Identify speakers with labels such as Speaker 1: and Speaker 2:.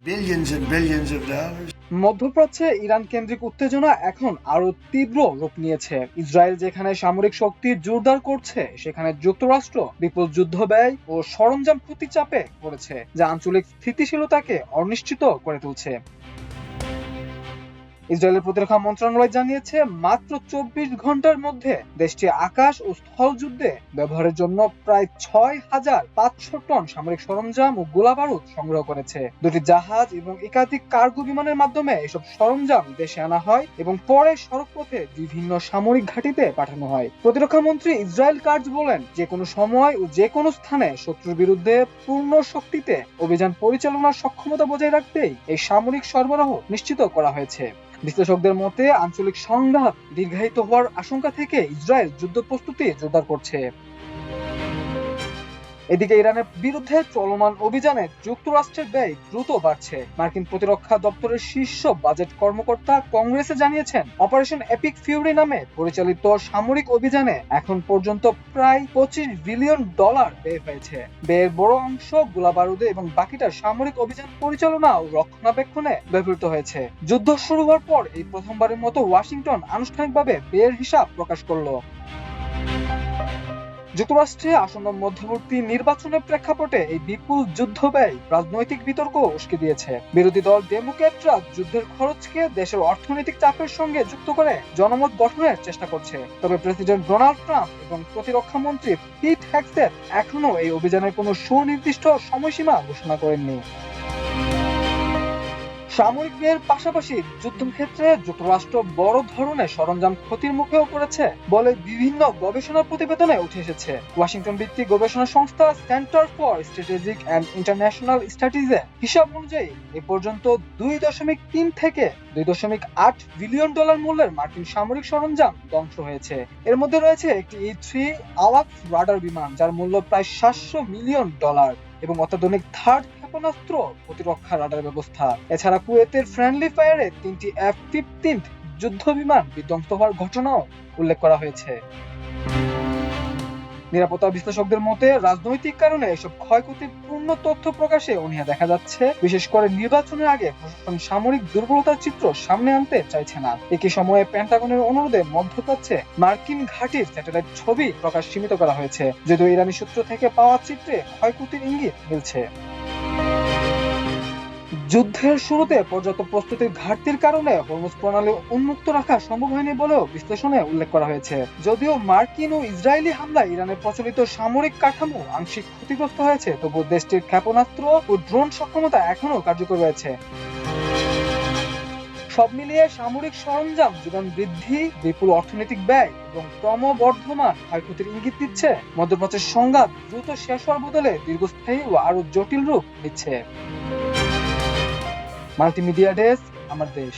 Speaker 1: Billions and billions of dollars.
Speaker 2: মধ্যপ্রাচ্যে Iran কেন্দ্রিক উত্তেজনা এখন আরো তীব্র রূপ নিয়েছে। ইসরায়েল যেখানে সামরিক শক্তি জোরদার করছে, সেখানে যুক্তরাষ্ট্র বিপুল যুদ্ধ ব্যয় ও সরঞ্জাম ক্ষতি চাপে পড়েছে, যা আঞ্চলিক স্থিতিশীলতাকে অনিশ্চিত করে তুলছে। ইসরায়েলের প্রতিরক্ষা মন্ত্রণালয় জানিয়েছে, মাত্র 24 ঘন্টার মধ্যে দেশটি আকাশ ও স্থল যুদ্ধে ব্যবহারের জন্য প্রায় 6,500 টন সামরিক সরঞ্জাম ও গোলাবারুদ সংগ্রহ করেছে। দুটি জাহাজ এবং একাধিক কার্গো বিমানের মাধ্যমে এসব সরঞ্জাম দেশে আনা হয় এবং পরে সড়কপথে বিভিন্ন সামরিক ঘাঁটিতে পাঠানো হয়। প্রতিরক্ষা মন্ত্রী ইসরায়েল কাটজ বলেন, যে কোনো সময় ও যে কোনো স্থানে শত্রুর বিরুদ্ধে পূর্ণ শক্তিতে অভিযান পরিচালনার সক্ষমতা বজায় রাখতেই এই সামরিক সরবরাহ নিশ্চিত করা হয়েছে। বিশ্লেষকদের মতে, আঞ্চলিক সংঘাত দীর্ঘায়িত হওয়ার আশঙ্কা থেকে ইসরায়েল যুদ্ধ প্রস্তুতি জোরদার করছে। এদিকে ইরানের বিরুদ্ধে চলমান অভিযানে যুক্তরাষ্ট্রের ব্যয় দ্রুত বাড়ছে। মার্কিন প্রতিরক্ষা দপ্তরের শীর্ষ বাজেট কর্মকর্তা কংগ্রেসে জানিয়েছেন, অপারেশন এপিক ফিউরি নামে পরিচালিত সামরিক অভিযানে এখন পর্যন্ত প্রায় $25 বিলিয়ন ব্যয় হয়েছে। ব্যয়ের বড় অংশ গোলাবারুদে এবং বাকিটা সামরিক অভিযান পরিচালনা ও রক্ষণাবেক্ষণে ব্যবহৃত হয়েছে। যুদ্ধ শুরু হওয়ার পর এই প্রথমবারের মতো ওয়াশিংটন আনুষ্ঠানিকভাবে ব্যয়ের হিসাব প্রকাশ করল। যুক্তরাষ্ট্রে আসন্ন মধ্যবর্তী নির্বাচনের প্রেক্ষাপটে এই বিপুল যুদ্ধ ব্যয় রাজনৈতিক বিতর্ক উস্কে দিয়েছে। বিরোধী দল ডেমোক্র্যাটরা যুদ্ধের খরচকে দেশের অর্থনৈতিক চাপের সঙ্গে যুক্ত করে জনমত গঠনের চেষ্টা করছে। তবে প্রেসিডেন্ট ডোনাল্ড ট্রাম্প এবং প্রতিরক্ষা মন্ত্রী পিট হেগসেট এখনো এই অভিযানের কোনো সুনির্দিষ্ট সময়সীমা ঘোষণা করেননি। সামরিক ব্যয়ের পাশাপাশি যুদ্ধক্ষেত্রে যুক্তরাষ্ট্র বড় ধরনের সরঞ্জাম ক্ষতির মুখেও পড়েছে বলে বিভিন্ন গবেষণা প্রতিবেদনে উঠে এসেছে। ওয়াশিংটন ভিত্তিক গবেষণা সংস্থা centre for strategic and international স্টাডিজের হিসাব অনুযায়ী এ পর্যন্ত 2.3 থেকে $2.8 বিলিয়ন মূল্যের মার্কিন সামরিক সরঞ্জাম ধ্বংস হয়েছে। এর মধ্যে রয়েছে একটি E-3 আওয়াক্স রাডার বিমান, যার মূল্য প্রায় $700 মিলিয়ন এবং অত্যাধুনিক থার্ড ক্ষেপণাস্ত্র প্রতিরক্ষা রাডার ব্যবস্থা। এছাড়া কুয়েতের ফ্রেন্ডলি ফায়ারে 3টি F-15 যুদ্ধ বিমান বিধ্বস্ত হওয়ার ঘটনাও উল্লেখ করা হয়েছে। নিরাপত্তা বিশ্লেষকদের মতে, রাজনৈতিক কারণে এসব ক্ষয়ক্ষতির পূর্ণ তথ্য প্রকাশে অনীহা দেখা যাচ্ছে। বিশেষ করে নির্বাচনের আগে প্রশাসন সামরিক দুর্বলতার চিত্র সামনে আনতে চাইছে না। একই সময়ে পেন্টাগনের অনুরোধে মধ্যপ্রাচ্যে মার্কিন ঘাঁটির স্যাটেলাইট ছবি প্রকাশ সীমিত করা হয়েছে, যদিও ইরানি সূত্র থেকে পাওয়া চিত্রে ক্ষয়ক্ষতির ইঙ্গিত মিলছে। যুদ্ধের শুরুতে পর্যাপ্ত প্রস্তুতির ঘাটতির কারণে হরমুজ প্রণালী উন্মুক্ত রাখা সম্ভব হয়নি বলেও বিশ্লেষণে উল্লেখ করা হয়েছে। যদিও মার্কিন ও ইসরায়েলি হামলায় ইরানের প্রচলিত সামরিক কাঠামো আংশিক ক্ষতিগ্রস্ত হয়েছে, তবু দেশটির ক্ষেপণাস্ত্র ও ড্রোন সক্ষমতা এখনও কার্যকর রয়েছে। সব মিলিয়ে সামরিক সরঞ্জাম যোগান বৃদ্ধি, বিপুল অর্থনৈতিক ব্যয় এবং ক্রমবর্ধমান ক্ষয়ক্ষতির ইঙ্গিত দিচ্ছে মধ্যপ্রাচ্যের সংঘাত দ্রুত শেষ হওয়ার বদলে দীর্ঘস্থায়ী ও আরো জটিল রূপ নিচ্ছে। মাল্টিমিডিয়া ডেস্ক, আমার দেশ।